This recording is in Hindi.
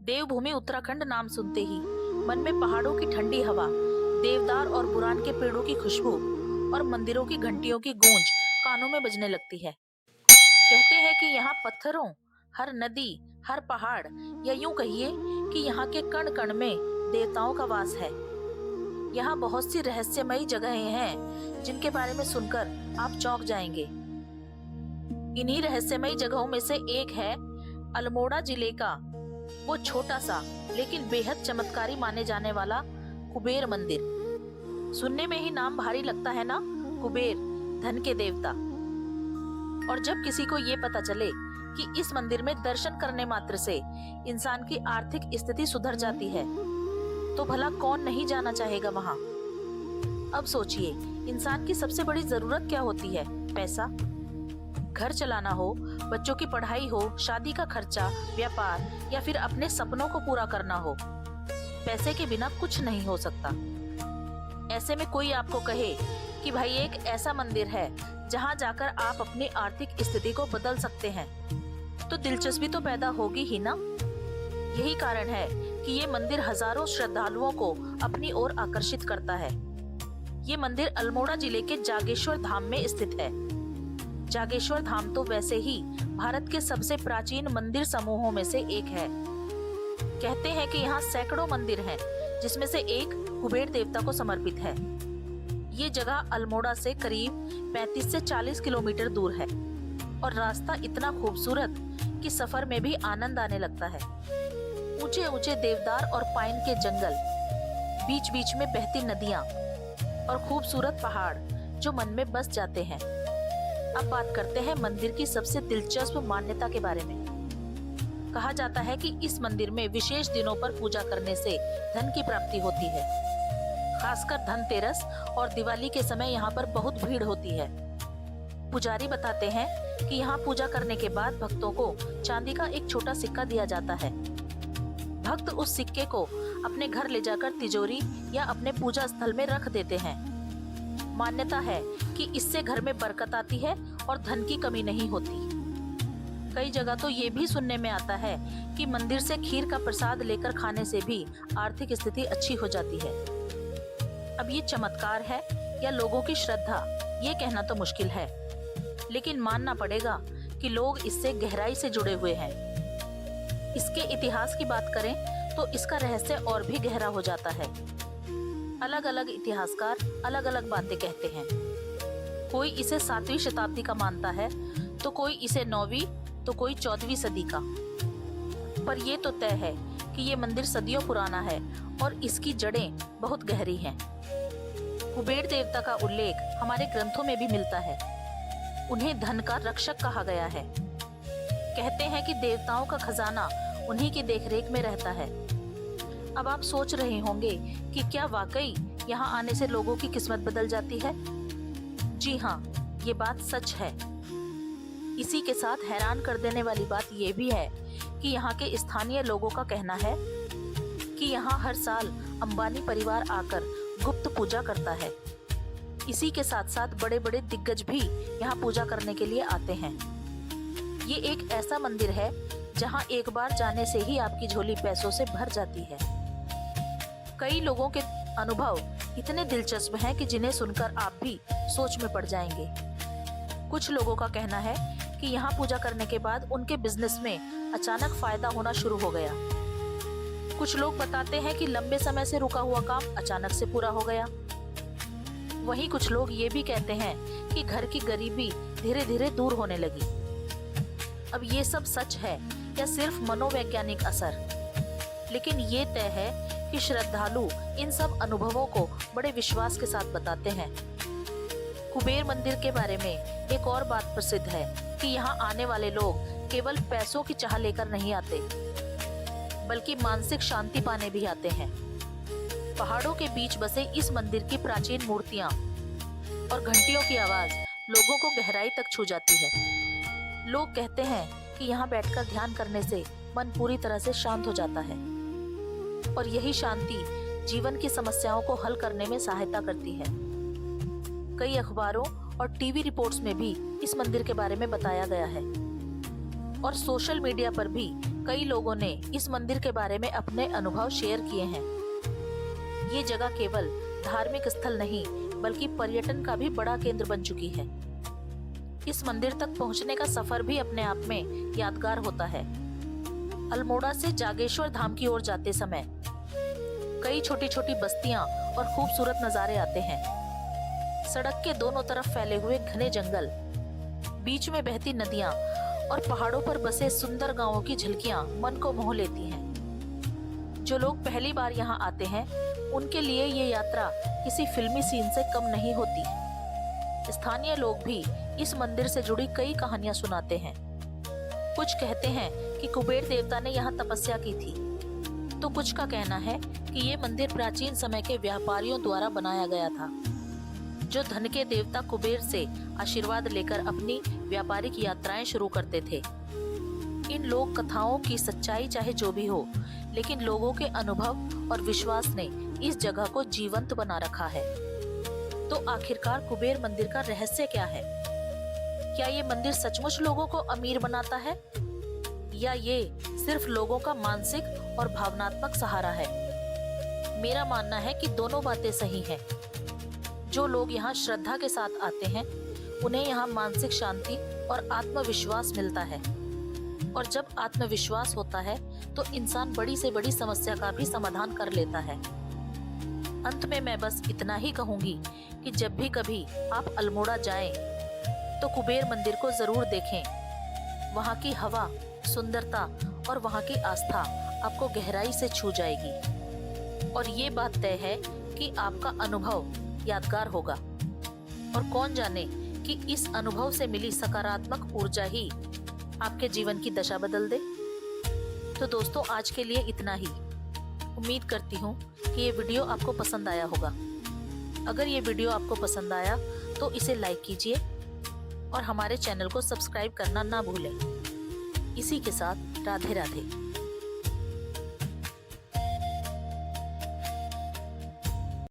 देवभूमि उत्तराखंड नाम सुनते ही मन में पहाड़ों की ठंडी हवा, देवदार और बुरान के पेड़ों की खुशबू और मंदिरों की घंटियों की गूंज कानों में बजने लगती है। कहते हैं कि यहाँ पत्थरों, हर नदी, हर पहाड़ या यूं कहिए कि यहाँ के कण कण में देवताओं का वास है। यहाँ बहुत सी रहस्यमयी जगहें हैं जिनके बारे में सुनकर आप चौंक जाएंगे। इन्हीं रहस्यमयी जगहों में से एक है अल्मोड़ा जिले का वो छोटा सा लेकिन बेहद चमत्कारी माने जाने वाला कुबेर मंदिर। सुनने में ही नाम भारी लगता है ना, कुबेर, धन के देवता। और जब किसी को ये पता चले कि इस मंदिर में दर्शन करने मात्र से इंसान की आर्थिक स्थिति सुधर जाती है, तो भला कौन नहीं जाना चाहेगा वहाँ। अब सोचिए, इंसान की सबसे बड़ी जरूरत क्या होती है? पैसा। घर चलाना हो, बच्चों की पढ़ाई हो, शादी का खर्चा, व्यापार या फिर अपने सपनों को पूरा करना हो, पैसे के बिना कुछ नहीं हो सकता। ऐसे में कोई आपको कहे कि भाई एक ऐसा मंदिर है जहाँ जाकर आप अपनी आर्थिक स्थिति को बदल सकते हैं, तो दिलचस्पी तो पैदा होगी ही ना। यही कारण है कि ये मंदिर हजारों श्रद्धालुओं को अपनी ओर आकर्षित करता है। ये मंदिर अल्मोड़ा जिले के जागेश्वर धाम में स्थित है। जागेश्वर धाम तो वैसे ही भारत के सबसे प्राचीन मंदिर समूहों में से एक है। कहते हैं कि यहाँ सैकड़ों मंदिर हैं, जिसमें से एक कुबेर देवता को समर्पित है। ये जगह अल्मोड़ा से करीब 35 से 40 किलोमीटर दूर है और रास्ता इतना खूबसूरत कि सफर में भी आनंद आने लगता है। ऊंचे ऊंचे देवदार और पाइन के जंगल, बीच बीच में बहती नदियां और खूबसूरत पहाड़ जो मन में बस जाते हैं। अब बात करते हैं मंदिर की सबसे दिलचस्प मान्यता के बारे में। कहा जाता है कि इस मंदिर में विशेष दिनों पर पूजा करने से धन की प्राप्ति होती है। खासकर धनतेरस और दिवाली के समय यहाँ पर बहुत भीड़ होती है। पुजारी बताते हैं कि यहाँ पूजा करने के बाद भक्तों को चांदी का एक छोटा सिक्का दिया जाता है। भक्त उस सिक्के को अपने घर ले जाकर तिजोरी या अपने पूजा स्थल में रख देते हैं। मान्यता है कि इससे घर में बरकत आती है और धन की कमी नहीं होती। कई जगह तो ये भी सुनने में आता है कि मंदिर से खीर का प्रसाद लेकर खाने से भी आर्थिक स्थिति अच्छी हो जाती है। अब ये चमत्कार है या लोगों की श्रद्धा, ये कहना तो मुश्किल है, लेकिन मानना पड़ेगा कि लोग इससे गहराई से जुड़े हुए हैं। इसके इतिहास की बात करें तो इसका रहस्य और भी गहरा हो जाता है। अलग अलग इतिहासकार अलग अलग बातें कहते हैं। कोई इसे 7वीं शताब्दी का मानता है, तो कोई इसे 9वीं, तो कोई 14वीं सदी का। पर ये तो तय है कि ये मंदिर सदियों पुराना है और इसकी जड़ें बहुत गहरी हैं। कुबेर देवता का उल्लेख हमारे ग्रंथों में भी मिलता है। उन्हें धन का रक्षक कहा गया है। कहते हैं कि देवताओं का खजाना उन्हीं की देखरेख में रहता है। अब आप सोच रहे होंगे कि क्या वाकई यहाँ आने से लोगों की किस्मत बदल जाती है? जी हाँ, ये बात सच है। इसी के साथ हैरान कर देने वाली बात ये भी है कि यहाँ के स्थानीय लोगों का कहना है कि यहाँ हर साल अंबानी परिवार आकर गुप्त पूजा करता है। इसी के साथ साथ बड़े बड़े दिग्गज भी यहाँ पूजा करने के लिए आते हैं। ये एक ऐसा मंदिर है जहाँ एक बार जाने से ही आपकी झोली पैसों से भर जाती है। कई लोगों के अनुभव इतने दिलचस्प हैं कि जिन्हें सुनकर आप भी सोच में पड़ जाएंगे। कुछ लोगों का कहना है कि यहाँ पूजा करने के बाद उनके बिजनेस में अचानक फायदा होना शुरू हो गया। कुछ लोग बताते हैं कि लंबे समय से रुका हुआ काम अचानक से पूरा हो गया। वहीं कुछ लोग ये भी कहते हैं कि घर की गरीबी धीरे धीरे दूर होने लगी। अब ये सब सच है या सिर्फ मनोवैज्ञानिक असर? लेकिन ये तय है कि श्रद्धालु इन सब अनुभवों को बड़े विश्वास के साथ बताते हैं। कुबेर मंदिर के बारे में एक और बात प्रसिद्ध है कि यहाँ आने वाले लोग केवल पैसों की चाह लेकर नहीं आते, बल्कि मानसिक शांति पाने भी आते हैं। पहाड़ों के बीच बसे इस मंदिर की प्राचीन मूर्तियां और घंटियों की आवाज लोगों को गहराई तक छू जाती है। लोग कहते हैं कि यहाँ बैठकर ध्यान करने से मन पूरी तरह से शांत हो जाता है और यही शांति जीवन की समस्याओं को हल करने में सहायता करती है। कई अखबारों और टीवी रिपोर्ट्स में भी इस मंदिर के बारे में बताया गया है और सोशल मीडिया पर भी कई लोगों ने इस मंदिर के बारे में अपने अनुभव शेयर किए हैं। ये जगह केवल धार्मिक स्थल नहीं बल्कि पर्यटन का भी बड़ा केंद्र बन चुकी है। इस मंदिर तक पहुंचने का सफर भी अपने आप में यादगार होता है। अल्मोड़ा से जागेश्वर धाम की ओर जाते समय कई छोटी छोटी बस्तियां और खूबसूरत नजारे आते हैं। सड़क के दोनों तरफ फैले हुए घने जंगल, बीच में बहती नदियां और पहाड़ों पर बसे सुंदर गांवों की झलकियां मन को मोह लेती हैं। जो लोग पहली बार यहाँ आते हैं उनके लिए ये यात्रा किसी फिल्मी सीन से कम नहीं होती। स्थानीय लोग भी इस मंदिर से जुड़ी कई कहानियां सुनाते हैं। कुछ कहते हैं कि कुबेर देवता ने यहाँ तपस्या की थी, तो कुछ का कहना है कि ये मंदिर प्राचीन समय के व्यापारियों द्वारा बनाया गया था, जो धन के देवता कुबेर से आशीर्वाद लेकर अपनी व्यापारिक यात्राएं शुरू करते थे। इन लोक कथाओं की सच्चाई चाहे जो भी हो, लेकिन लोगों के अनुभव और विश्वास ने इस जगह को जीवंत बना रखा है। तो आखिरकार कुबेर मंदिर का रहस्य क्या है? क्या ये मंदिर सचमुच लोगों को अमीर बनाता है, या ये सिर्फ लोगों का मानसिक और भावनात्मक सहारा है? मेरा मानना है कि दोनों बातें सही हैं। जो लोग यहाँ श्रद्धा के साथ आते हैं उन्हें यहाँ मानसिक शांति और आत्मविश्वास मिलता है, और जब आत्मविश्वास होता है तो इंसान बड़ी से बड़ी समस्या का भी समाधान कर लेता है। अंत में मैं बस इतना ही कहूंगी कि जब भी कभी आप अल्मोड़ा जाएं तो कुबेर मंदिर को जरूर देखें। वहाँ की हवा, सुंदरता और वहाँ की आस्था आपको गहराई से छू जाएगी, और ये बात तय है कि आपका अनुभव यादगार होगा। और कौन जाने कि इस अनुभव से मिली सकारात्मक ऊर्जा ही आपके जीवन की दशा बदल दे। तो दोस्तों, आज के लिए इतना ही। उम्मीद करती हूँ कि ये वीडियो आपको पसंद आया होगा। अगर ये वीडियो आपको पसंद आया तो इसे लाइक कीजिए और हमारे चैनल को सब्सक्राइब करना ना भूलें। इसी के साथ राधे राधे।